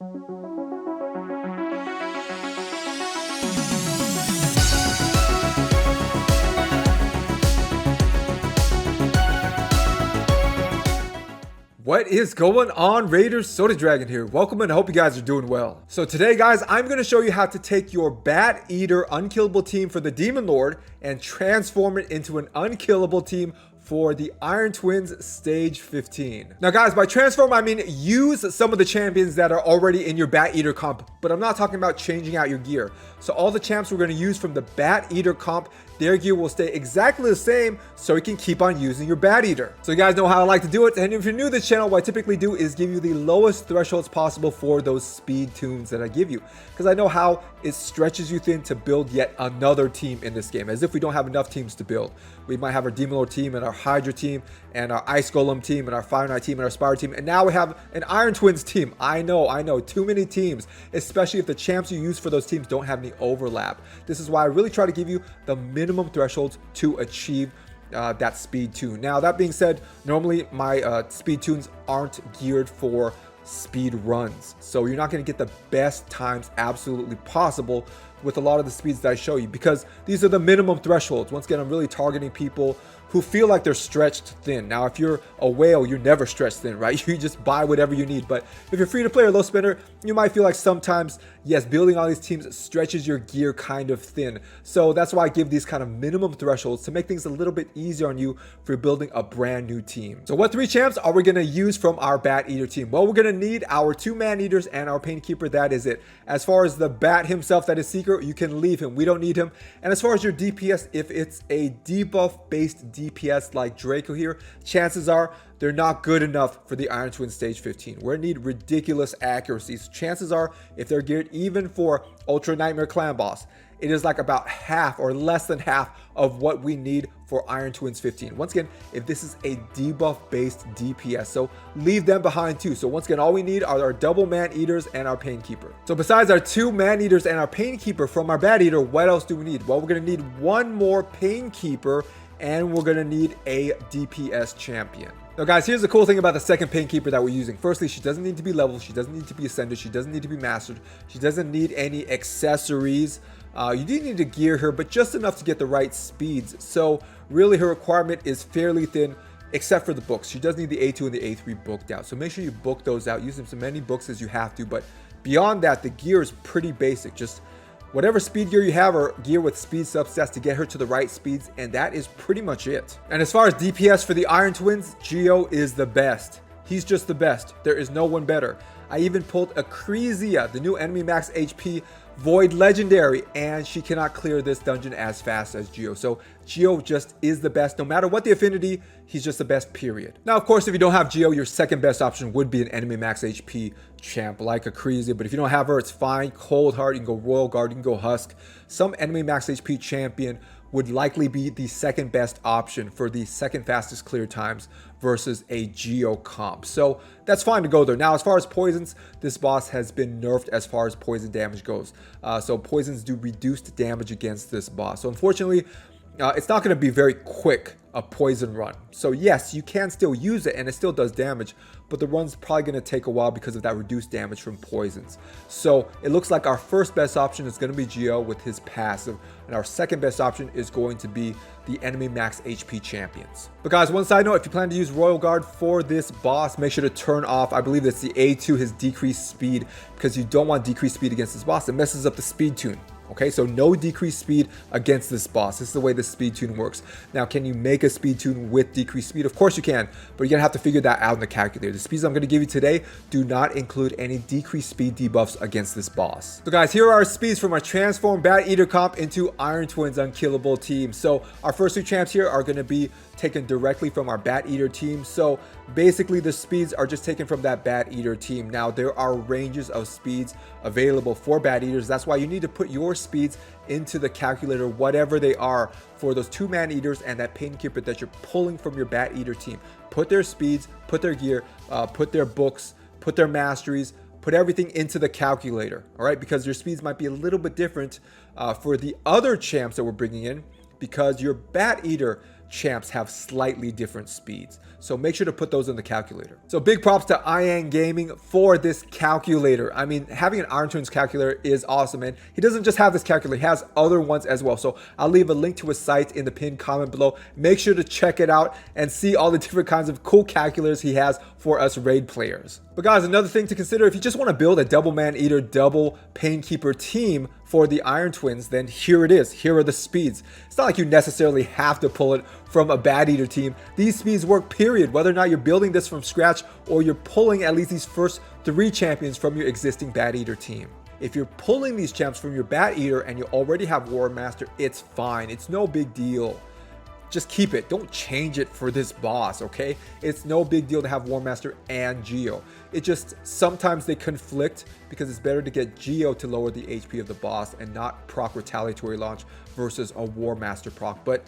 What is going on, Raiders? Soda Dragon here. Welcome and I hope you guys are doing well. So today, guys, I'm going to show you how to take your BATEATER unkillable team for the Demon Lord and transform it into an unkillable team for the Iron Twins Stage 15. Now, guys, by transform, I mean use some of the champions that are already in your BATEATER comp, but I'm not talking about changing out your gear. So all the champs we're going to use from the BATEATER comp, their gear will stay exactly the same so you can keep on using your BATEATER. So you guys know how I like to do it, and if you're new to the channel, what I typically do is give you the lowest thresholds possible for those speed tunes that I give you, because I know how it stretches you thin to build yet another team in this game, as if we don't have enough teams to build. We might have our Demon Lord team and our Hydra team and our Ice Golem team and our Fire Knight team and our Spire team, and now we have an Iron Twins team. I know, too many teams, especially if the champs you use for those teams don't have any overlap. This is why I really try to give you the minimum thresholds to achieve that speed tune. Now, that being said, normally my speed tunes aren't geared for speed runs, so you're not going to get the best times absolutely possible with a lot of the speeds that I show you, because these are the minimum thresholds. Once again, I'm really targeting people who feel like they're stretched thin. Now, if you're a whale, you're never stretched thin, right? You just buy whatever you need. But if you're free to play or low spender, you might feel like sometimes, yes, building all these teams stretches your gear kind of thin. So that's why I give these kind of minimum thresholds to make things a little bit easier on you for building a brand new team. So what 3 champs are we going to use from our BATEATER team? Well, we're going to need our 2 man-eaters and our Painkeeper. That is it. As far as the bat himself, that is Seeker, you can leave him. We don't need him. And as far as your DPS, if it's a debuff-based DPS like Draco here, chances are they're not good enough for the Iron Twin Stage 15. We're gonna need ridiculous accuracy. So chances are, if they're geared even for Ultra Nightmare Clan Boss, it is like about half or less than half of what we need for Iron Twins 15. Once again, if this is a debuff-based DPS, so leave them behind too. So once again, all we need are our double man-eaters and our Painkeeper. So besides our 2 man-eaters and our Painkeeper from our BATEATER, what else do we need? Well, we're gonna need 1 more Painkeeper, and we're gonna need a DPS champion. Now, guys, here's the cool thing about the second Painkeeper that we're using. Firstly, she doesn't need to be leveled, she doesn't need to be ascended, she doesn't need to be mastered, she doesn't need any accessories. You do need to gear her, but just enough to get the right speeds. So really her requirement is fairly thin, except for the books. She does need the A2 and the A3 booked out. So make sure you book those out. Use them as many books as you have to. But beyond that, the gear is pretty basic. Just whatever speed gear you have, or gear with speed substats to get her to the right speeds, and that is pretty much it. And as far as DPS for the Iron Twins, Geo is the best. He's just the best. There is no one better. I even pulled Akrisia, the new enemy max HP Void Legendary, and she cannot clear this dungeon as fast as Geo. So Geo just is the best. No matter what the affinity, he's just the best, period. Now, of course, if you don't have Geo, your second best option would be an enemy max HP champ like Akrisia. But if you don't have her, it's fine. Cold Heart, you can go Royal Guard, you can go Husk. Some enemy max HP champion would likely be the second best option for the second fastest clear times versus a Geo comp. So that's fine to go there. Now, as far as poisons, this boss has been nerfed as far as poison damage goes. So poisons do reduced damage against this boss. So unfortunately, it's not going to be very quick, a poison run. So yes, you can still use it and it still does damage, but the run's probably going to take a while because of that reduced damage from poisons. So it looks like our first best option is going to be Geo with his passive, and our second best option is going to be the enemy max HP champions. But guys, one side note, if you plan to use Royal Guard for this boss, make sure to turn off, I believe it's the A2, his decreased speed, because you don't want decreased speed against this boss. It messes up the speed tune. Okay, so no decreased speed against this boss. This is the way the speed tune works. Now, can you make a speed tune with decreased speed? Of course you can, but you're gonna have to figure that out in the calculator. The speeds I'm gonna give you today do not include any decreased speed debuffs against this boss. So guys, here are our speeds from our transform BATEATER comp into Iron Twins unkillable team. So our first 2 champs here are gonna be taken directly from our BATEATER team. So basically the speeds are just taken from that BATEATER team. Now, there are ranges of speeds available for BATEATERs. That's why you need to put your speeds into the calculator, whatever they are, for those 2 man-eaters and that Painkeeper that you're pulling from your BATEATER team. Put their speeds, put their gear, put their books, put their masteries, put everything into the calculator, all right? Because your speeds might be a little bit different for the other champs that we're bringing in, because your BATEATER champs have slightly different speeds. So make sure to put those in the calculator. So big props to Ian Gaming for this calculator. I mean, having an Iron Twins calculator is awesome. And he doesn't just have this calculator, he has other ones as well. So I'll leave a link to his site in the pinned comment below. Make sure to check it out and see all the different kinds of cool calculators he has for us raid players. But guys, another thing to consider, if you just want to build a double man-eater, double painkeeper team for the Iron Twins, then here it is. Here are the speeds. It's not like you necessarily have to pull it from a BATEATER team. These speeds work, period. Whether or not you're building this from scratch or you're pulling at least these first 3 champions from your existing BATEATER team. If you're pulling these champs from your BATEATER and you already have War Master, it's fine. It's no big deal. Just keep it. Don't change it for this boss, okay? It's no big deal to have War Master and Geo. It just, sometimes they conflict because it's better to get Geo to lower the HP of the boss and not proc Retaliatory Launch versus a War Master proc. But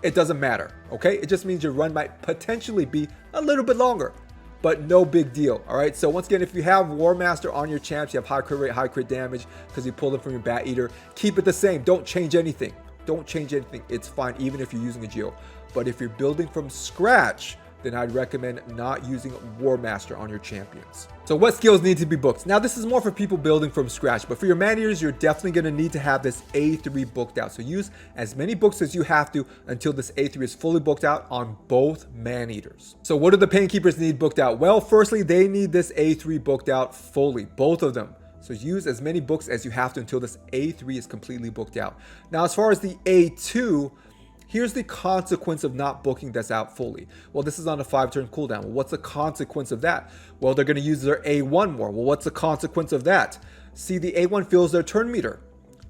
it doesn't matter, okay? It just means your run might potentially be a little bit longer, but no big deal, all right? So once again, if you have War Master on your champs, you have high crit rate, high crit damage because you pulled them from your BATEATER, keep it the same. Don't change anything. Don't change anything. It's fine even if you're using a Geo. But if you're building from scratch, then I'd recommend not using War Master on your champions. So what skills need to be booked? Now this is more for people building from scratch, but for your man-eaters, you're definitely going to need to have this A3 booked out. So use as many books as you have to until this A3 is fully booked out on both man-eaters. So what do the painkeepers need booked out? Well, firstly, they need this A3 booked out fully, both of them. So use as many books as you have to until this A3 is completely booked out. Now, as far as the A2, here's the consequence of not booking this out fully. Well, this is on a 5-turn cooldown. Well, what's the consequence of that? Well, they're going to use their A1 more. Well, what's the consequence of that? See, the A1 fills their turn meter.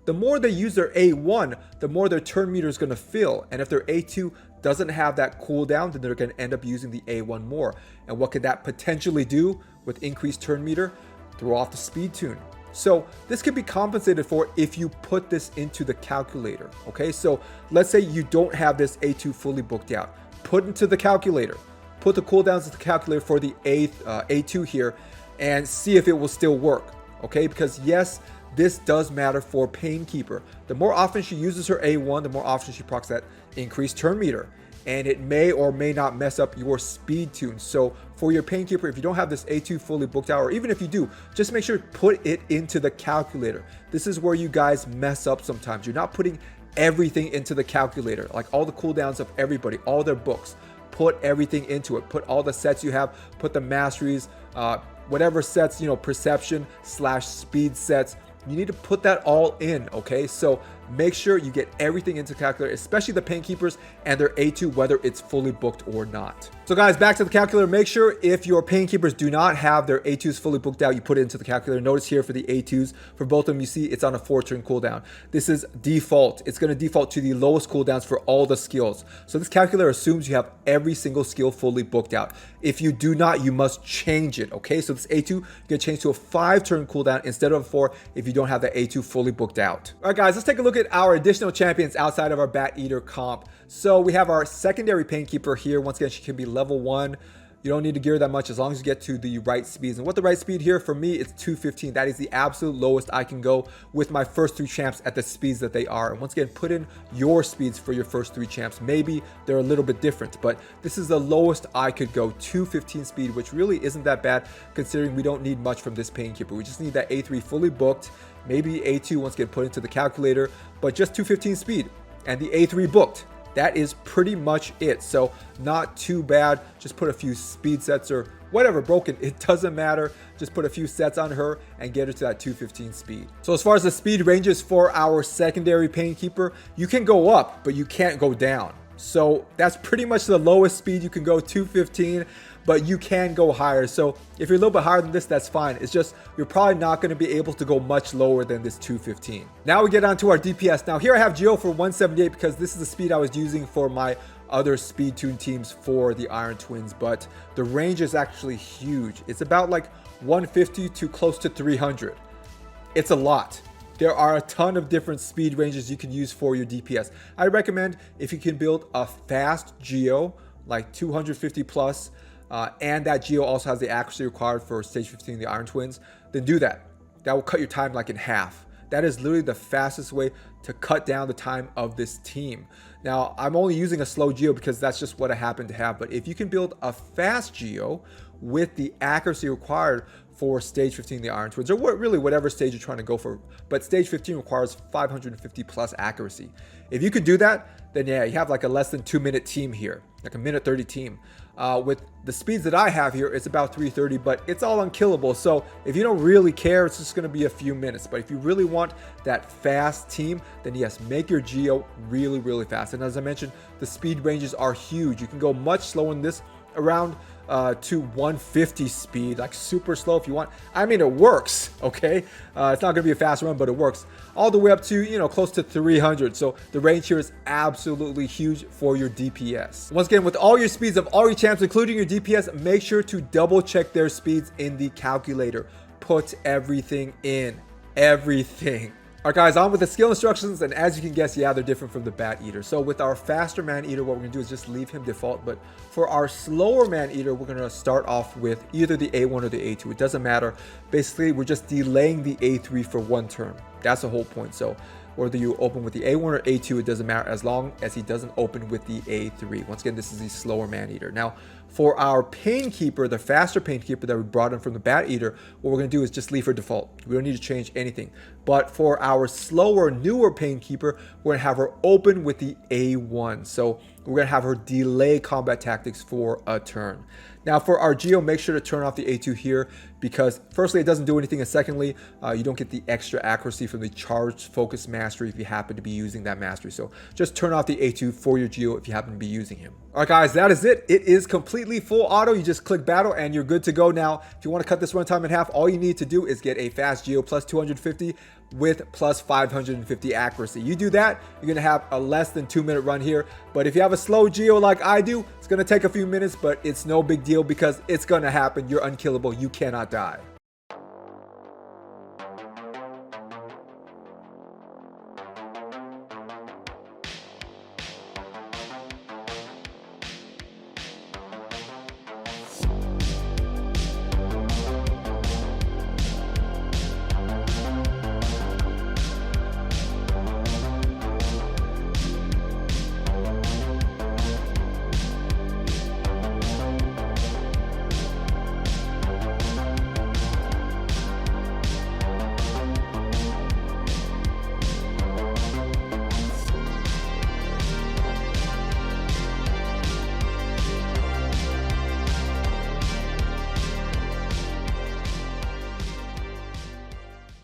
The more they use their A1, the more their turn meter is going to fill. And if their A2 doesn't have that cooldown, then they're going to end up using the A1 more. And what could that potentially do with increased turn meter? Throw off the speed tune. So this can be compensated for if you put this into the calculator. Okay, so let's say you don't have this A2 fully booked out. Put into the calculator. Put the cooldowns into the calculator for the A2 here and see if it will still work. Okay, because yes, this does matter for Painkeeper. The more often she uses her A1, the more often she procs that increased turn meter. And it may or may not mess up your speed tune. So for your Painkeeper, if you don't have this A2 fully booked out, or even if you do, just make sure to put it into the calculator. This is where you guys mess up sometimes. You're not putting everything into the calculator, like all the cooldowns of everybody, all their books. Put everything into it. Put all the sets you have, put the masteries, whatever sets, you know, perception / speed sets. You need to put that all in, okay? So make sure you get everything into the calculator, especially the Painkeepers and their A2, whether it's fully booked or not. So guys, back to the calculator. Make sure if your Painkeepers do not have their A2s fully booked out, you put it into the calculator. Notice here for the A2s, for both of them, you see it's on a 4-turn cooldown. This is default. It's going to default to the lowest cooldowns for all the skills. So this calculator assumes you have every single skill fully booked out. If you do not, you must change it, okay? So this A2, you're going to change to a 5-turn cooldown instead of 4 if you don't have the A2 fully booked out. All right, guys, let's take a look at our additional champions outside of our BATEATER comp. So we have our secondary Painkeeper here. Once again, she can be level 1. You don't need to gear that much as long as you get to the right speeds. And what the right speed here for me, it's 215. That is the absolute lowest I can go with my first 3 champs at the speeds that they are. And once again, put in your speeds for your first 3 champs. Maybe they're a little bit different, but this is the lowest I could go, 215 speed, which really isn't that bad considering we don't need much from this Painkeeper. We just need that A3 fully booked, maybe A2 once again put into the calculator, but just 215 speed and the A3 booked. That is pretty much it. So not too bad. Just put a few speed sets or whatever broken. It doesn't matter. Just put a few sets on her and get her to that 215 speed. So as far as the speed ranges for our secondary Painkeeper, you can go up, but you can't go down. So that's pretty much the lowest speed you can go, 215, but you can go higher. So if you're a little bit higher than this, that's fine. It's just you're probably not going to be able to go much lower than this 215. Now we get on to our DPS. Now here I have Geo for 178 because this is the speed I was using for my other speed tune teams for the Iron Twins, but the range is actually huge. It's about like 150 to close to 300. It's a lot. There are a ton of different speed ranges you can use for your DPS. I recommend if you can build a fast Geo, like 250 plus, and that Geo also has the accuracy required for stage 15 of the Iron Twins, then do that. That will cut your time like in half. That is literally the fastest way to cut down the time of this team. Now, I'm only using a slow geo because that's just what I happen to have. But if you can build a fast geo with the accuracy required for stage 15 the Iron Twins, or really whatever stage you're trying to go for, but stage 15 requires 550 plus accuracy. If you could do that, then yeah, you have like a less than 2-minute team here, like a minute 30 team. With the speeds that I have here, it's about 330, but it's all unkillable. So if you don't really care, it's just going to be a few minutes. But if you really want that fast team, then yes, make your geo really, really fast. And as I mentioned, the speed ranges are huge. You can go much slower than this, around to 150 speed, like super slow if you want. I mean, it works, okay? It's not gonna be a fast run, but it works. All the way up to, you know, close to 300. So the range here is absolutely huge for your DPS. Once again, with all your speeds of all your champs, including your DPS, make sure to double check their speeds in the calculator. Put everything in, everything. All right, guys, on with the skill instructions, and as you can guess, yeah, they're different from the BATEATER. So with our faster Man-Eater, what we're gonna do is just leave him default, but for our slower Man-Eater, we're gonna start off with either the A1 or the A2. It doesn't matter. Basically, we're just delaying the A3 for one turn. That's the whole point. So whether you open with the A1 or A2, it doesn't matter as long as he doesn't open with the A3. Once again, this is the slower Man-Eater. Now, for our Painkeeper, the faster Painkeeper that we brought in from the BATEATER, what we're going to do is just leave her default. We don't need to change anything. But for our slower, newer Painkeeper, we're going to have her open with the A1. So we're going to have her delay combat tactics for a turn. Now for our Geo, make sure to turn off the A2 here because firstly, it doesn't do anything, and secondly, you don't get the extra accuracy from the charged focus mastery if you happen to be using that mastery. So just turn off the A2 for your Geo if you happen to be using him. All right, guys, that is it. It is completely full auto. You just click battle and you're good to go. Now, if you want to cut this runtime in half, all you need to do is get a fast Geo plus 250 with plus 550 accuracy. You do that, you're gonna have a less than 2-minute run here. But if you have a slow Geo like I do, it's gonna take a few minutes, but it's no big deal because it's gonna happen. You're unkillable. You cannot die.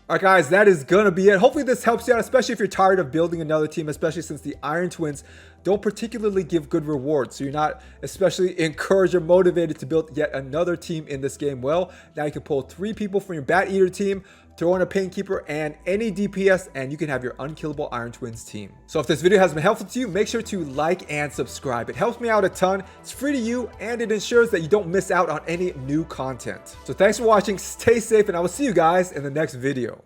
All right, guys, that is going to be it. Hopefully this helps you out, especially if you're tired of building another team, especially since the Iron Twins don't particularly give good rewards. So you're not especially encouraged or motivated to build yet another team in this game. Well, now you can pull 3 people from your BATEATER team, throw in a Painkeeper and any DPS, and you can have your unkillable Iron Twins team. So if this video has been helpful to you, make sure to like and subscribe. It helps me out a ton. It's free to you, and it ensures that you don't miss out on any new content. So thanks for watching, stay safe, and I will see you guys in the next video.